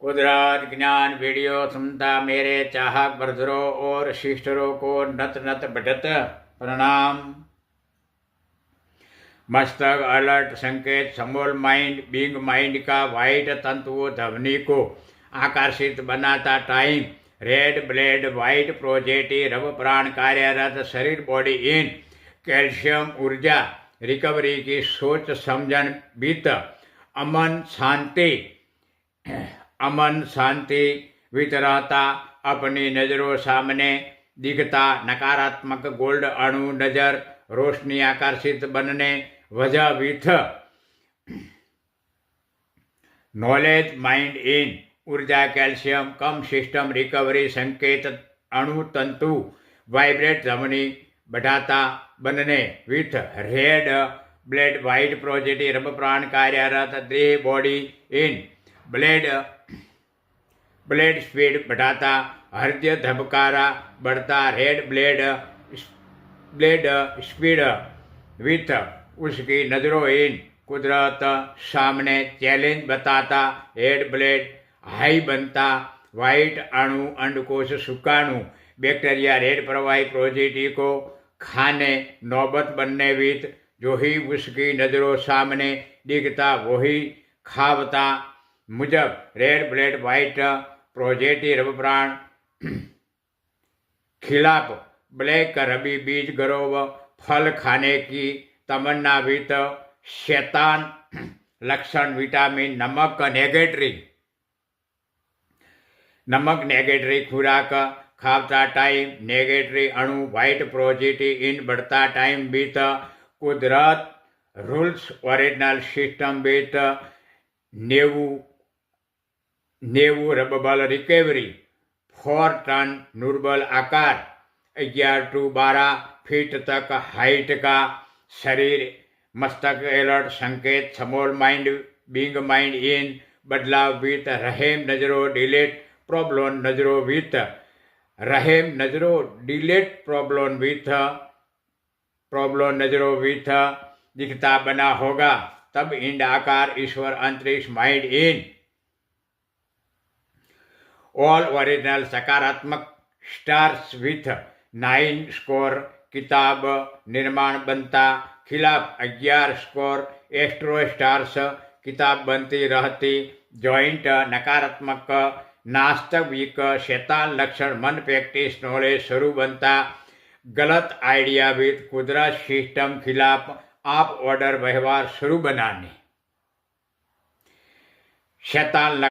कुदरत ज्ञान वीडियो सुनता मेरे चाहक बरदरों और सिस्टरों को नत नत बटत प्रणाम। मस्तक अलर्ट संकेत समोल माइंड बिंग माइंड का वाइट तंतुओं ध्वनि को आकर्षित बनाता टाइम रेड ब्लेड वाइट प्रोजेटी रव प्राण कार्यरत शरीर बॉडी इन कैल्शियम ऊर्जा रिकवरी की सोच समझन बीत अमन शांति वितरता अपनी नजरों सामने दिखता नकारात्मक गोल्ड अणु नजर रोशनी आकर्षित बनने वजह विथ नॉलेज माइंड इन ऊर्जा कैल्शियम कम सिस्टम रिकवरी संकेत अणु तंतु वाइब्रेट ध्वनि बढ़ाता बनने विथ रेड ब्लेड वाइट प्रोजेटी रब प्राण कार्यरत देह बॉडी इन ब्लेड स्पीड बढ़ाता हृदय धबकारा बढ़ता रेड ब्लेड स्पीड विथ उसकी नजरों इन कुदरत सामने चैलेंज बताता रेड ब्लेड हाई बनता वाइट अणु अंडकोश सुकाणु बैक्टीरिया रेड प्रवाही प्रोजेटी को खाने नौबत बनने विथ जो ही उसकी नजरों सामने दिखता वही खावता मुजब रेड ब्लेड वाइट प्रोजेटी रब प्राण खिलाफ ब्लैक रबी बीज गरोव फल खाने की तमन्ना विथ शैतान लक्षण विटामिन नमक नेगेटरी खुराक खावता टाइम नेगेटरी अणु वाइट प्रोजेटी इन बढ़ता टाइम विथ कुदरत रूल्स ओरिजिनल सिस्टम विथ नेवु रबबल रिकवरी 4 टन नुर्बल आकार 11 to 12 फीट तक हाइट का शरीर मस्तक अलर्ट संकेत समोल माइंड बिंग माइंड इन बदलाव विथ रहेम नजरों डिलेट प्रॉब्लम नजरों विथ रहेम नजरों डिलेट प्रॉब्लम नजरों विथ दिखता बना होगा तब इंड आकार ईश्वर अंतरिक्ष माइंड इन ऑल ओरिजिनल सकारात्मक स्टार्स विथ 9 स्कोर किताब निर्माण बनता खिलाफ 11 स्कोर एस्ट्रो स्टार्स किताब बनती रहती जॉइंट नकारात्मक नास्तविक शैतान लक्षण मन प्रैक्टिस नॉलेज शुरू बनता गलत आइडिया विथ कुदरत सिस्टम खिलाफ आप ऑर्डर व्यवहार शुरू बनाने शैतान